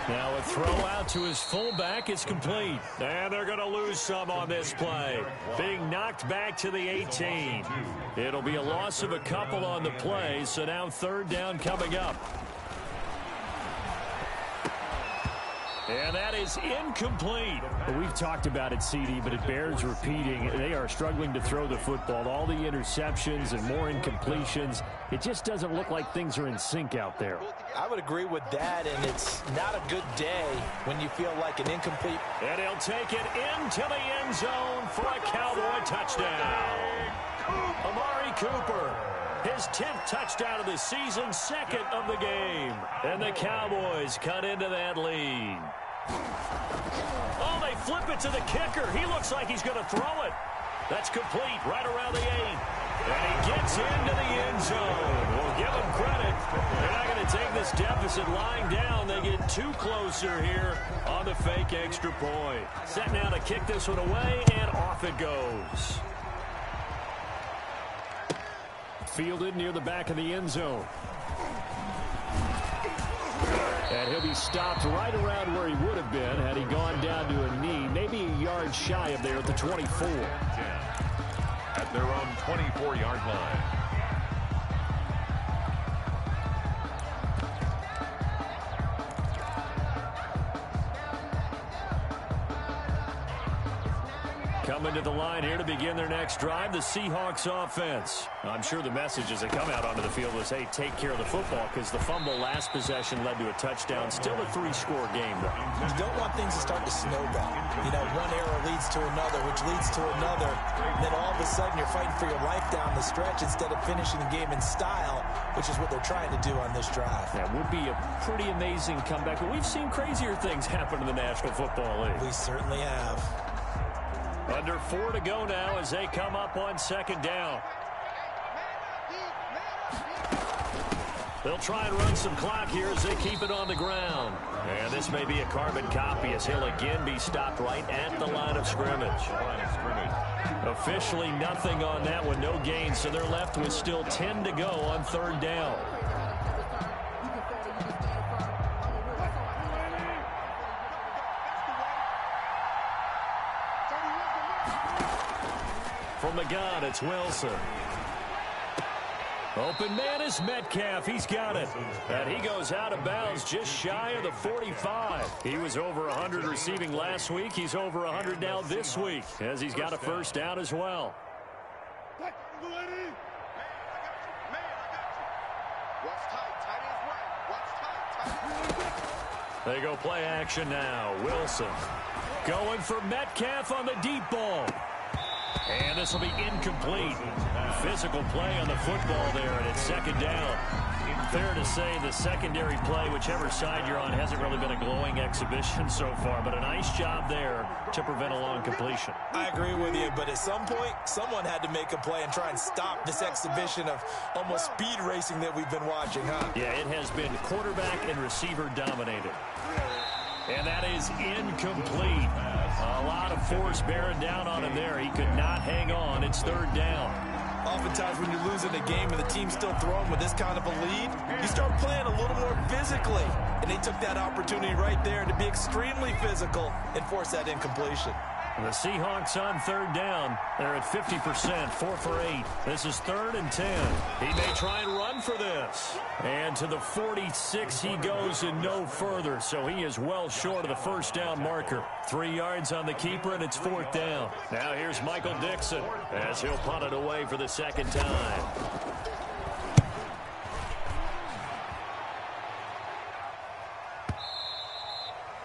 Speaker 1: Now a throw out to his fullback is complete. And they're going to lose some on this play. Being knocked back to the 18. It'll be a loss of a couple on the play, so now 3rd down coming up. And that is incomplete.
Speaker 6: We've talked about it, CD, but it bears repeating. They are struggling to throw the football. All the interceptions and more incompletions. It just doesn't look like things are in sync out there.
Speaker 3: I would agree with that, and it's not a good day when you feel like an incomplete.
Speaker 1: And he'll take it into the end zone for a Cowboy touchdown. Amari Cooper, his 10th touchdown of the season, 2nd of the game. And the Cowboys cut into that lead. Oh, they flip it to the kicker. He looks like he's going to throw it. That's complete right around the 8. And he gets into the end zone. We'll give him credit. They're not going to take this deficit lying down. They get 2 closer here on the fake extra point. Set now to kick this one away, and off it goes.
Speaker 6: Fielded near the back of the end zone. And he'll be stopped right around where he would have been had he gone down to a knee, maybe a yard shy of there at the 24.
Speaker 2: At their own 24-yard line.
Speaker 1: Coming to the line here to begin their next drive, the Seahawks offense. I'm sure the messages that come out onto the field was, hey, take care of the football, because the fumble last possession led to a touchdown. Still a 3-score game, though.
Speaker 3: You don't want things to start to snowball. You know, one error leads to another, which leads to another. And then all of a sudden you're fighting for your life down the stretch instead of finishing the game in style, which is what they're trying to do on this drive.
Speaker 1: That would be a pretty amazing comeback, but we've seen crazier things happen in the National Football League.
Speaker 3: We certainly have.
Speaker 1: Under 4 to go now as they come up on 2nd down. They'll try and run some clock here as they keep it on the ground. And this may be a carbon copy as he'll again be stopped right at the line of scrimmage. Officially nothing on that one, no gain, so they're left with still 10 to go on 3rd down. From the gun, it's Wilson. Open man is Metcalf. He's got it. And he goes out of bounds just shy of the 45. He was over 100 receiving last week. He's over 100 now this week as he's got a 1st down as well. They go play action now. Wilson going for Metcalf on the deep ball. And this will be incomplete. Physical play on the football there, and it's 2nd down. Fair to say the secondary play, whichever side you're on, hasn't really been a glowing exhibition so far, but a nice job there to prevent a long completion.
Speaker 3: I agree with you, but at some point, someone had to make a play and try and stop this exhibition of almost speed racing that we've been watching, huh?
Speaker 1: Yeah, it has been quarterback and receiver dominated. And that is incomplete. A lot of force bearing down on him there. He could not hang on. It's 3rd down.
Speaker 3: Oftentimes when you're losing a game and the team's still throwing with this kind of a lead, you start playing a little more physically. And they took that opportunity right there to be extremely physical and force that incompletion.
Speaker 1: The Seahawks on 3rd down. They're at 50%, 4 for 8. This is 3rd and 10. He may try and run for this. And to the 46 he goes and no further. So he is well short of the 1st down marker. 3 yards on the keeper, and it's 4th down. Now here's Michael Dixon as he'll punt it away for the 2nd time.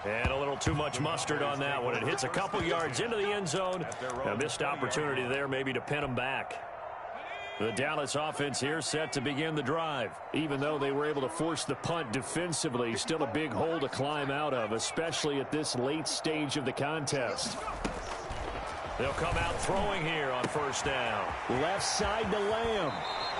Speaker 1: And a little too much mustard on that one. It hits a couple yards into the end zone. A missed opportunity there maybe to pin him back. The Dallas offense here set to begin the drive. Even though they were able to force the punt defensively, still a big hole to climb out of, especially at this late stage of the contest. They'll come out throwing here on first down.
Speaker 6: Left side to Lamb.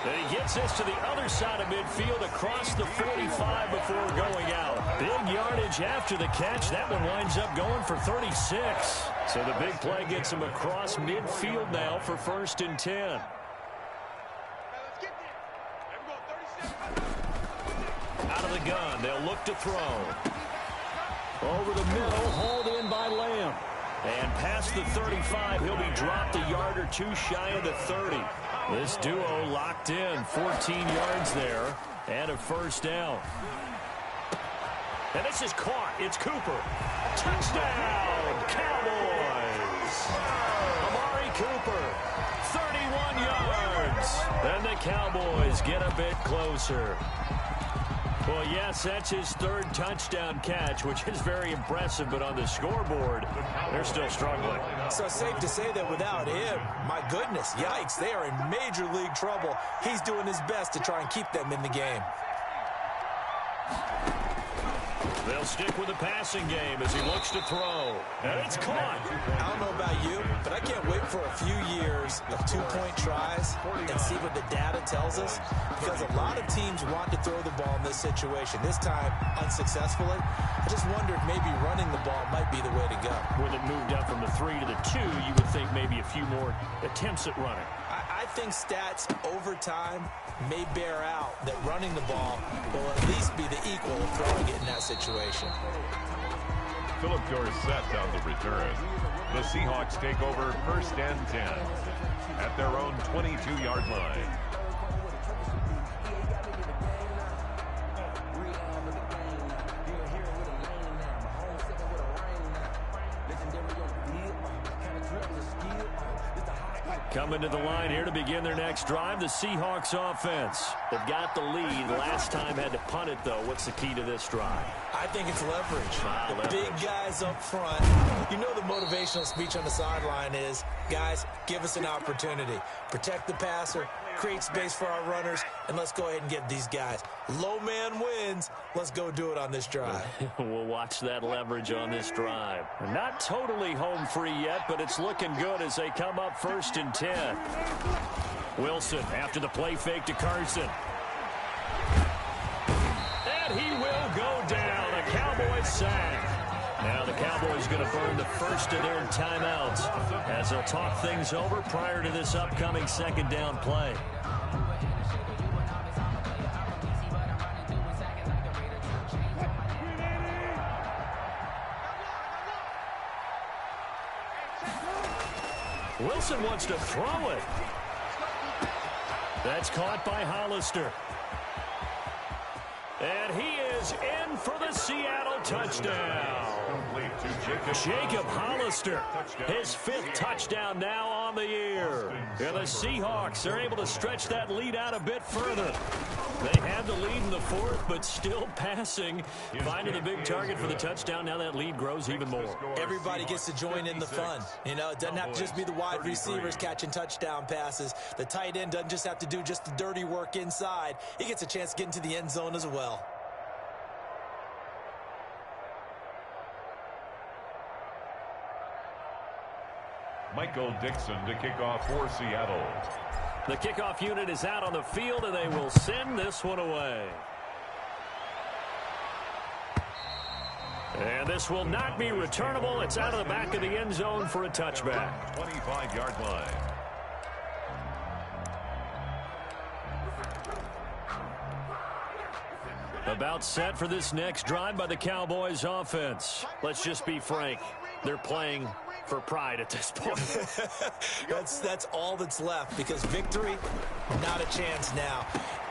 Speaker 1: And he gets this to the other side of midfield across the 45 before going out. Big yardage after the catch. That one winds up going for 36. So the big play gets him across midfield now for 1st and 10. Out of the gun, they'll look to throw.
Speaker 6: Over the middle, hauled in by Lamb.
Speaker 1: And past the 35, he'll be dropped a yard or two shy of the 30. This duo locked in, 14 yards there, and a first down. And this is caught. It's Cooper. Touchdown, Cowboys. Amari Cooper, 31 yards. And the Cowboys get a bit closer. Well, yes, that's his 3rd touchdown catch, which is very impressive, but on the scoreboard, they're still struggling.
Speaker 3: So safe to say that without him, my goodness, yikes, they are in major league trouble. He's doing his best to try and keep them in the game.
Speaker 1: They'll stick with the passing game as he looks to throw. And it's caught.
Speaker 3: I don't know about you, but I can't wait for a few years of 2-point tries and see what the data tells us, because a lot of teams want to throw the ball in this situation. This time, unsuccessfully. I just wonder if maybe running the ball might be the way to go.
Speaker 1: With it moved up from the 3 to the 2, you would think maybe a few more attempts at running.
Speaker 3: I think stats over time may bear out that running the ball will at least be the equal of throwing it in that situation.
Speaker 2: Philip Dorsett on the return. The Seahawks take over 1st and 10 at their own 22-yard line.
Speaker 1: Coming to the line here to begin their next drive, the Seahawks offense. They've got the lead. Last time had to punt it, though. What's the key to this drive?
Speaker 3: I think it's leverage. The big guys up front. You know the motivational speech on the sideline is, guys, give us an opportunity. Protect the passer, create space for our runners, and let's go ahead and get these guys. Low man wins. Let's go do it on this drive.
Speaker 1: We'll watch that leverage on this drive. Not totally home free yet, but it's looking good as they come up 1st and 10. Wilson after the play fake to Carson. And he will go down. A Cowboys sack. Now the Cowboys going to burn the first of their timeouts as they'll talk things over prior to this upcoming 2nd down play. Wilson wants to throw it. That's caught by Hollister. And he is in for the Seattle touchdown. Jacob Hollister, his 5th touchdown now on the year. And the Seahawks are able to stretch that lead out a bit further. They had the lead in the 4th, but still passing. Finding the big target for the touchdown. Now that lead grows even more.
Speaker 3: Everybody gets to join in the fun. You know, it doesn't have to just be the wide receivers catching touchdown passes. The tight end doesn't just have to do just the dirty work inside. He gets a chance to get into the end zone as well.
Speaker 2: Michael Dixon to kick off for Seattle.
Speaker 1: The kickoff unit is out on the field, and they will send this one away. And this will not be returnable. It's out of the back of the end zone for a touchback.
Speaker 2: 25-yard line.
Speaker 1: About set for this next drive by the Cowboys offense. Let's just be frank. They're playing for pride at this point.
Speaker 3: That's all that's left, because victory, not a chance now.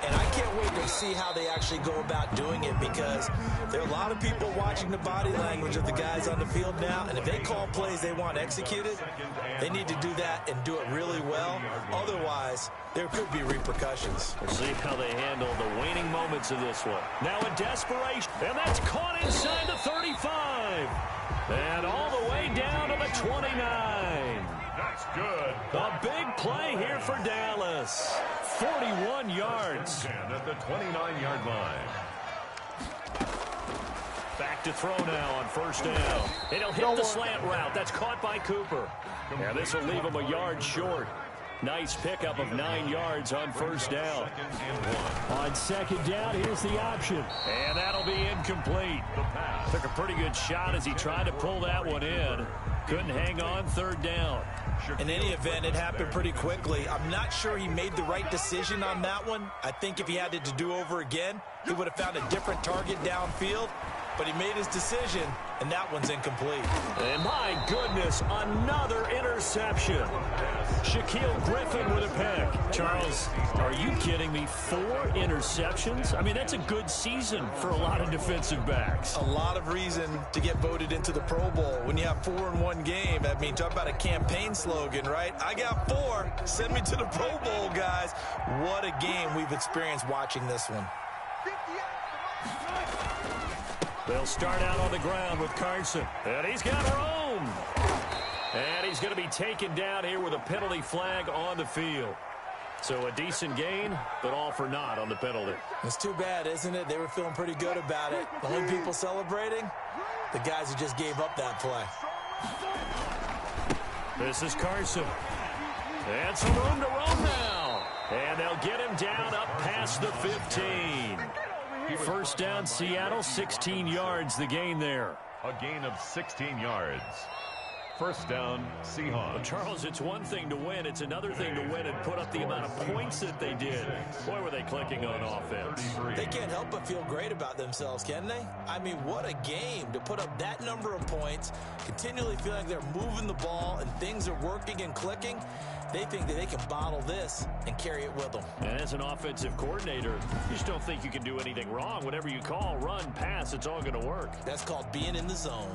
Speaker 3: And I can't wait to see how they actually go about doing it, because there are a lot of people watching the body language of the guys on the field now, and if they call plays they want executed, they need to do that and do it really well. Otherwise, there could be repercussions.
Speaker 1: We'll see how they handle the waning moments of this one. Now in desperation, and that's caught inside the 35. And all the way down to the 29.
Speaker 2: That's good.
Speaker 1: A big play here for Dallas. 41 yards.
Speaker 2: At the 29-yard line.
Speaker 1: Back to throw now on first down. And he'll hit the slant route. That's caught by Cooper. Yeah, this will leave him a yard short. Nice pickup of 9 yards on first down.
Speaker 6: On second down, here's the option.
Speaker 1: And that'll be incomplete. Took a pretty good shot as he tried to pull that one in. Couldn't hang on third down.
Speaker 3: In any event, it happened pretty quickly. I'm not sure he made the right decision on that one. I think if he had it to do over again, he would have found a different target downfield. But he made his decision, and that one's incomplete.
Speaker 1: And my goodness, another interception. Shaquill Griffin with a pick. Charles, are you kidding me? 4 interceptions? I mean, that's a good season for a lot of defensive backs.
Speaker 3: A lot of reason to get voted into the Pro Bowl when you have 4 in one game. I mean, talk about a campaign slogan, right? I got 4. Send me to the Pro Bowl, guys. What a game we've experienced watching this one.
Speaker 1: They'll start out on the ground with Carson. And he's got room. And he's going to be taken down here with a penalty flag on the field. So a decent gain, but all for naught on the penalty.
Speaker 3: It's too bad, isn't it? They were feeling pretty good about it. The only people celebrating, the guys who just gave up that play.
Speaker 1: This is Carson. And some room to roam now. And they'll get him down up past the 15. First down, Seattle, 16 yards, the gain there.
Speaker 2: A gain of 16 yards. First down, Seahawks.
Speaker 1: Well, Charles, it's one thing to win. It's another thing to win and put up the amount of points that they did. Boy, were they clicking on offense.
Speaker 3: They can't help but feel great about themselves, can they? I mean, what a game to put up that number of points, continually feel like they're moving the ball and things are working and clicking. They think that they can bottle this and carry it with them.
Speaker 1: And as an offensive coordinator, you just don't think you can do anything wrong. Whatever you call, run, pass, it's all going to work.
Speaker 3: That's called being in the zone.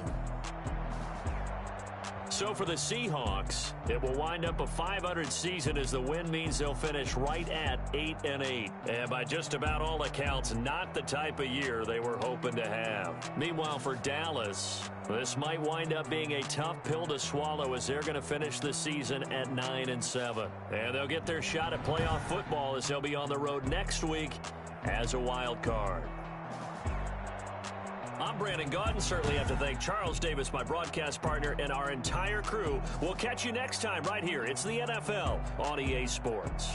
Speaker 1: So for the Seahawks, it will wind up a .500 season as the win means they'll finish right at 8-8. And by just about all accounts, not the type of year they were hoping to have. Meanwhile, for Dallas, this might wind up being a tough pill to swallow as they're going to finish the season at 9-7. And they'll get their shot at playoff football as they'll be on the road next week as a wild card. I'm Brandon Gaudin. Certainly have to thank Charles Davis, my broadcast partner, and our entire crew. We'll catch you next time right here. It's the NFL on EA Sports.